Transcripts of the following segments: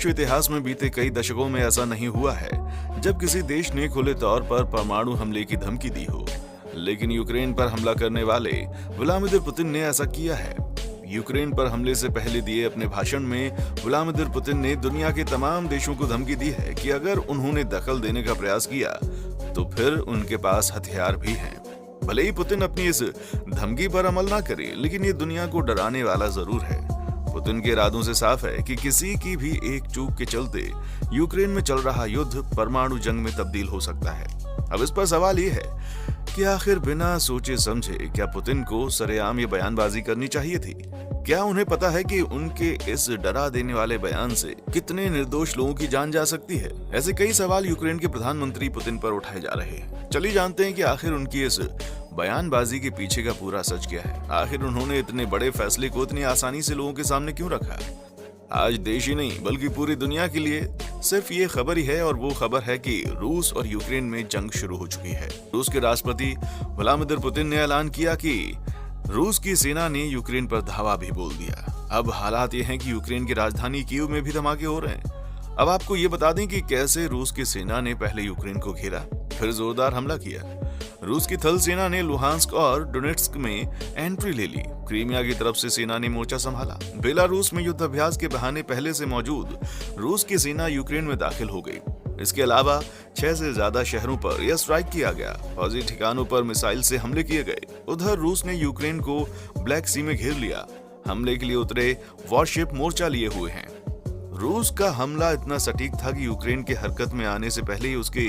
विश्व इतिहास में बीते कई दशकों में ऐसा नहीं हुआ है जब किसी देश ने खुले तौर पर परमाणु हमले की धमकी दी हो, लेकिन यूक्रेन पर हमला करने वाले व्लादिमीर पुतिन ने ऐसा किया है। यूक्रेन पर हमले से पहले दिए अपने भाषण में व्लादिमीर पुतिन ने दुनिया के तमाम देशों को धमकी दी है कि अगर उन्होंने दखल देने का प्रयास किया तो फिर उनके पास हथियार भी हैं। भले ही पुतिन अपनी इस धमकी पर अमल ना करे, लेकिन ये दुनिया को डराने वाला जरूर है। पुतिन के इरादों से साफ है कि किसी की भी एक चूक के चलते यूक्रेन में चल रहा युद्ध परमाणु जंग में तब्दील हो सकता है। अब इस पर सवाल ये है कि आखिर बिना सोचे समझे क्या पुतिन को सरेआम ये बयानबाजी करनी चाहिए थी? क्या उन्हें पता है कि उनके इस डरा देने वाले बयान से कितने निर्दोष लोगों की जान जा सकती है? ऐसे कई सवाल यूक्रेन के प्रधानमंत्री पुतिन पर उठाए जा रहे हैं। चलिए जानते हैं कि आखिर उनकी इस बयानबाजी के पीछे का पूरा सच क्या है। आखिर उन्होंने इतने बड़े फैसले को इतनी आसानी से लोगों के सामने क्यों रखा? आज देश ही नहीं बल्कि पूरी दुनिया के लिए सिर्फ ये खबर ही है, और वो खबर है कि रूस और यूक्रेन में जंग शुरू हो चुकी है। रूस के राष्ट्रपति व्लादिमीर पुतिन ने ऐलान किया कि रूस की सेना ने यूक्रेन पर धावा भी बोल दिया। अब हालात ये हैं कि यूक्रेन की राजधानी कीव में भी धमाके हो रहे हैं। अब आपको ये बता दें कि कैसे रूस की सेना ने पहले यूक्रेन को घेरा, फिर जोरदार हमला किया। रूस की थल सेना ने लुहांस्क और डोनेट्स्क में एंट्री ले ली। क्रीमिया की तरफ से सेना ने मोर्चा संभाला। बेलारूस में युद्ध अभ्यास के बहाने पहले से मौजूद रूस की सेना यूक्रेन में दाखिल हो गई। इसके अलावा 6 से ज्यादा शहरों पर एयर स्ट्राइक किया गया। फौजी ठिकानों पर मिसाइल से हमले किए गए। उधर रूस ने यूक्रेन को ब्लैक सी में घेर लिया। हमले के लिए उतरे वॉरशिप मोर्चा लिए हुए हैं। रूस का हमला इतना सटीक था कि यूक्रेन के हरकत में आने से पहले ही उसके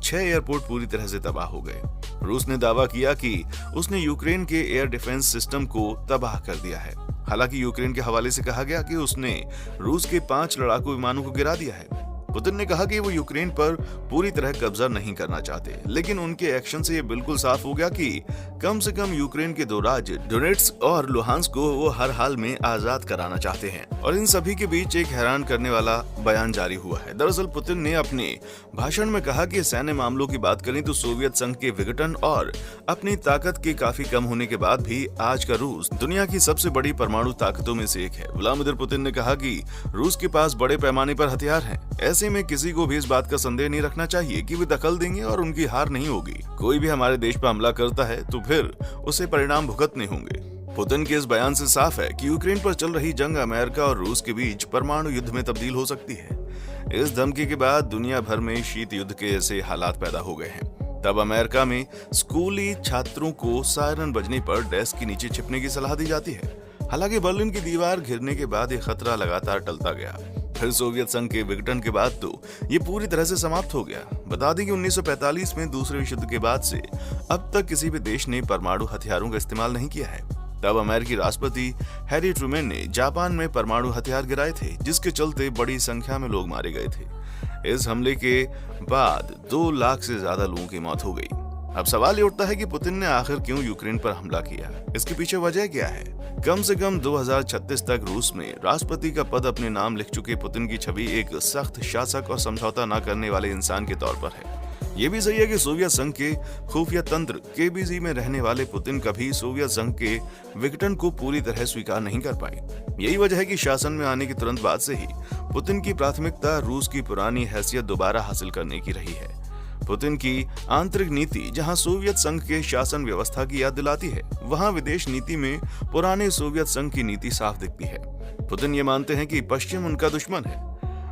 6 एयरपोर्ट पूरी तरह से तबाह हो गए। रूस ने दावा किया कि उसने यूक्रेन के एयर डिफेंस सिस्टम को तबाह कर दिया है। हालांकि यूक्रेन के हवाले से कहा गया कि उसने रूस के 5 लड़ाकू विमानों को गिरा दिया है। पुतिन ने कहा कि वो यूक्रेन पर पूरी तरह कब्जा नहीं करना चाहते, लेकिन उनके एक्शन से ये बिल्कुल साफ हो गया कि कम से कम यूक्रेन के 2 राज्य डोनेट्स्क और लुहांस्क को वो हर हाल में आजाद कराना चाहते हैं। और इन सभी के बीच एक हैरान करने वाला बयान जारी हुआ है। दरअसल पुतिन ने अपने भाषण में कहा कि सैन्य मामलों की बात करें तो सोवियत संघ के विघटन और अपनी ताकत के काफी कम होने के बाद भी आज का रूस दुनिया की सबसे बड़ी परमाणु ताकतों में से एक है। व्लादिमीर पुतिन ने कहा कि रूस के पास बड़े पैमाने पर हथियार हैं। ऐसे में किसी को भी इस बात का संदेह नहीं रखना चाहिए कि वे दखल देंगे और उनकी हार नहीं होगी। कोई भी हमारे देश पर हमला करता है तो फिर उसे परिणाम भुगतने होंगे। पुतिन के इस बयान से साफ है कि यूक्रेन पर चल रही जंग अमेरिका और रूस के बीच परमाणु युद्ध में तब्दील हो सकती है। इस धमकी के बाद दुनिया भर में शीत युद्ध के ऐसे हालात पैदा हो गए हैं। तब अमेरिका में स्कूली छात्रों को सायरन बजने पर डेस्क के नीचे छिपने की सलाह दी जाती है। हालांकि बर्लिन की दीवार गिरने के बाद ये खतरा लगातार टलता गया। फिर सोवियत संघ के विघटन के बाद तो ये पूरी तरह से समाप्त हो गया। बता दें कि 1945 में दूसरे विश्व युद्ध के बाद से अब तक किसी भी देश ने परमाणु हथियारों का इस्तेमाल नहीं किया है। तब अमेरिकी राष्ट्रपति हैरी ट्रूमैन ने जापान में परमाणु हथियार गिराए थे, जिसके चलते बड़ी संख्या में लोग मारे गए थे। इस हमले के बाद 2 लाख से ज्यादा लोगों की मौत हो गई। अब सवाल ये उठता है कि पुतिन ने आखिर क्यों यूक्रेन पर हमला किया? इसके पीछे वजह क्या है? कम से कम 2036 तक रूस में राष्ट्रपति का पद अपने नाम लिख चुके पुतिन की छवि एक सख्त शासक और समझौता न करने वाले इंसान के तौर पर है। ये भी सही है कि सोवियत संघ के खुफिया तंत्र केबीजी में रहने वाले पुतिन कभी सोवियत संघ के विघटन को पूरी तरह स्वीकार नहीं कर पाए। यही वजह है कि शासन में आने के तुरंत बाद से ही पुतिन की प्राथमिकता रूस की पुरानी हैसियत दोबारा हासिल करने की रही है। पुतिन की आंतरिक नीति जहां सोवियत संघ के शासन व्यवस्था की याद दिलाती है, वहां विदेश नीति में पुराने सोवियत संघ की नीति साफ दिखती है। पुतिन ये मानते हैं कि पश्चिम उनका दुश्मन है।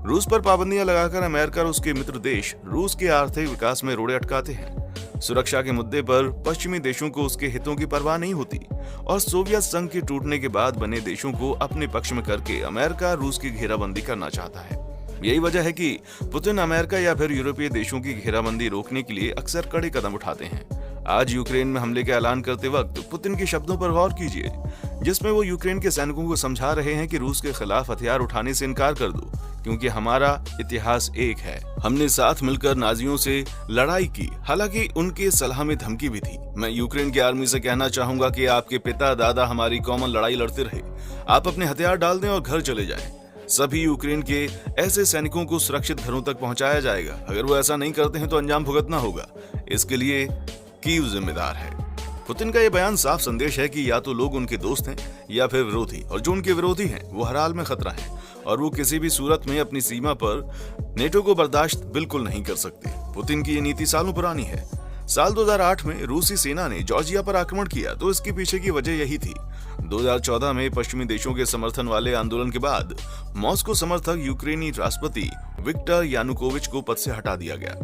रूस पर पाबंदियां लगाकर अमेरिका और उसके मित्र देश रूस के आर्थिक विकास में रोड़े अटकाते हैं। सुरक्षा के मुद्दे पर पश्चिमी देशों को उसके हितों की परवाह नहीं होती, और सोवियत संघ के टूटने के बाद बने देशों को अपने पक्ष में करके अमेरिका रूस की घेराबंदी करना चाहता है। यही वजह है कि पुतिन अमेरिका या फिर यूरोपीय देशों की घेराबंदी रोकने के लिए अक्सर कड़े कदम उठाते हैं। आज यूक्रेन में हमले का ऐलान करते वक्त पुतिन के शब्दों पर गौर कीजिए, जिसमें वो यूक्रेन के सैनिकों को समझा रहे हैं कि रूस के खिलाफ हथियार उठाने से इनकार कर दो, क्योंकि हमारा इतिहास एक है। हमने साथ मिलकर नाजियों से लड़ाई की। हालांकि उनके सलाह में धमकी भी थी। मैं यूक्रेन की आर्मी से कहना चाहूंगा कि आपके पिता दादा हमारी कॉमन लड़ाई लड़ते रहे। आप अपने हथियार डाल दें और घर चले जाएं। सभी यूक्रेन के ऐसे सैनिकों को सुरक्षित घरों तक पहुंचाया जाएगा। अगर वो ऐसा नहीं करते हैं तो अंजाम भुगतना होगा। इसके लिए कीव जिम्मेदार है। पुतिन का यह बयान साफ संदेश है कि या तो लोग उनके दोस्त हैं या फिर विरोधी, और जो उनके विरोधी हैं वो हर हाल में खतरा है। और वो किसी भी सूरत में अपनी सीमा पर नेटो को बर्दाश्त बिल्कुल नहीं कर सकते। पुतिन की ये नीति सालों पुरानी है। साल 2008 में रूसी सेना ने जॉर्जिया पर आक्रमण किया तो इसके पीछे की वजह यही थी। 2014 में पश्चिमी देशों के समर्थन वाले आंदोलन के बाद मॉस्को समर्थक यूक्रेनी राष्ट्रपति विक्टर यानुकोविच को पद से हटा दिया गया।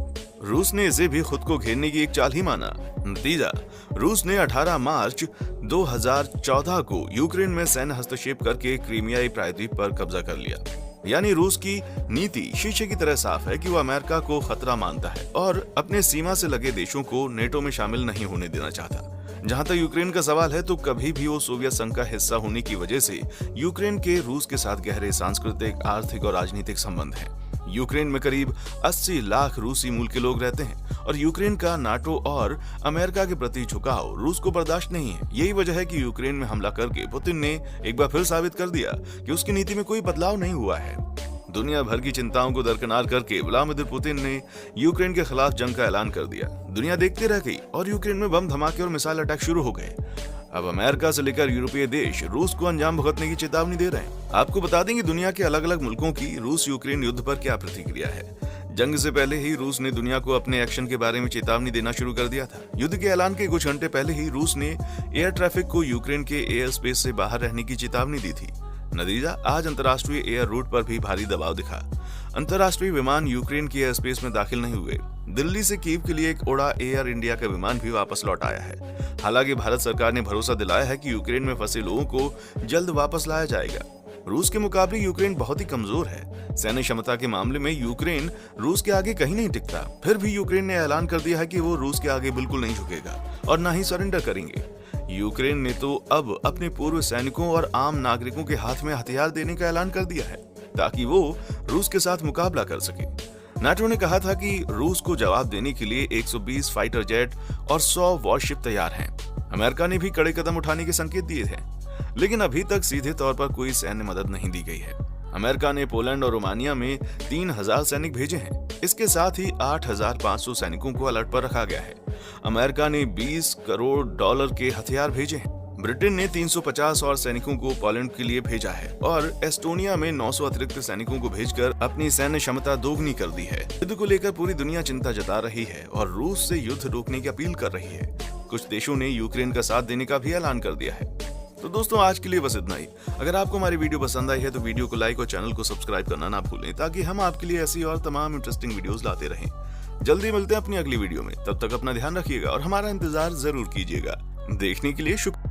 रूस ने इसे भी खुद को घेरने की एक चाल ही माना। नतीजा, रूस ने 18 मार्च 2014 को यूक्रेन में सैन्य हस्तक्षेप करके क्रीमियाई प्रायद्वीप पर कब्जा कर लिया। यानी रूस की नीति शीशे की तरह साफ है कि वो अमेरिका को खतरा मानता है और अपने सीमा से लगे देशों को नेटो में शामिल नहीं होने देना चाहता। जहां तक यूक्रेन का सवाल है तो कभी भी वो सोवियत संघ का हिस्सा होने की वजह से यूक्रेन के रूस के साथ गहरे सांस्कृतिक, आर्थिक और राजनीतिक संबंध हैं। यूक्रेन में करीब 80 लाख रूसी मूल के लोग रहते हैं और यूक्रेन का नाटो और अमेरिका के प्रति झुकाव रूस को बर्दाश्त नहीं है। यही वजह है कि यूक्रेन में हमला करके पुतिन ने एक बार फिर साबित कर दिया कि उसकी नीति में कोई बदलाव नहीं हुआ है। दुनिया भर की चिंताओं को दरकिनार करके व्लादिमीर पुतिन ने यूक्रेन के खिलाफ जंग का ऐलान कर दिया। दुनिया देखते रह गई और यूक्रेन में बम धमाके और मिसाइल अटैक शुरू हो गए। अब अमेरिका से लेकर यूरोपीय देश रूस को अंजाम भुगतने की चेतावनी दे रहे हैं। आपको बता दें कि दुनिया के अलग अलग मुल्कों की रूस यूक्रेन युद्ध पर क्या प्रतिक्रिया है। जंग से पहले ही रूस ने दुनिया को अपने एक्शन के बारे में चेतावनी देना शुरू कर दिया था। युद्ध के ऐलान के कुछ घंटे पहले ही रूस ने एयर ट्रैफिक को यूक्रेन के एयर स्पेस से बाहर रहने की चेतावनी दी थी। नतीजा, आज अंतर्राष्ट्रीय एयर रूट पर भी भारी दबाव दिखा। अंतर्राष्ट्रीय विमान यूक्रेन के एयर स्पेस में दाखिल नहीं हुए। दिल्ली से कीव के लिए एक उड़ा एयर इंडिया का विमान भी वापस लौट आया है। हालांकि भारत सरकार ने भरोसा दिलाया है कि यूक्रेन में फंसे लोगों को जल्द वापस लाया जाएगा। रूस के मुकाबले यूक्रेन बहुत ही कमजोर है। सैन्य क्षमता के मामले में यूक्रेन रूस के आगे कहीं नहीं टिकता। फिर भी यूक्रेन ने ऐलान कर दिया है कि वो रूस के आगे बिल्कुल नहीं झुकेगा और न ही सरेंडर करेंगे। यूक्रेन ने तो अब अपने पूर्व सैनिकों और आम नागरिकों के हाथ में हथियार देने का ऐलान कर दिया है ताकि वो रूस के साथ मुकाबला कर सके। नाटो ने कहा था कि रूस को जवाब देने के लिए 120 फाइटर जेट और 100 वॉरशिप तैयार हैं। अमेरिका ने भी कड़े कदम उठाने के संकेत दिए थे, लेकिन अभी तक सीधे तौर पर कोई सैन्य मदद नहीं दी गई है। अमेरिका ने पोलैंड और रोमानिया में 3000 सैनिक भेजे हैं। इसके साथ ही 8500 सैनिकों को अलर्ट पर रखा गया है। अमेरिका ने 20 करोड़ डॉलर के हथियार भेजे हैं। ब्रिटेन ने 350 और सैनिकों को पोलैंड के लिए भेजा है और एस्टोनिया में 900 अतिरिक्त सैनिकों को भेजकर अपनी सैन्य क्षमता दोगुनी कर दी है। युद्ध को लेकर पूरी दुनिया चिंता जता रही है और रूस से युद्ध रोकने की अपील कर रही है। कुछ देशों ने यूक्रेन का साथ देने का भी ऐलान कर दिया है। तो दोस्तों, आज के लिए बस इतना ही। अगर आपको हमारी वीडियो पसंद आई है तो वीडियो को लाइक और चैनल को सब्सक्राइब करना ना भूलें ताकि हम आपके लिए ऐसी और तमाम इंटरेस्टिंग वीडियोस लाते रहें। जल्दी मिलते हैं अपनी अगली वीडियो में। तब तक अपना ध्यान रखिएगा और हमारा इंतजार जरूर कीजिएगा। देखने के लिए शुक्रिया।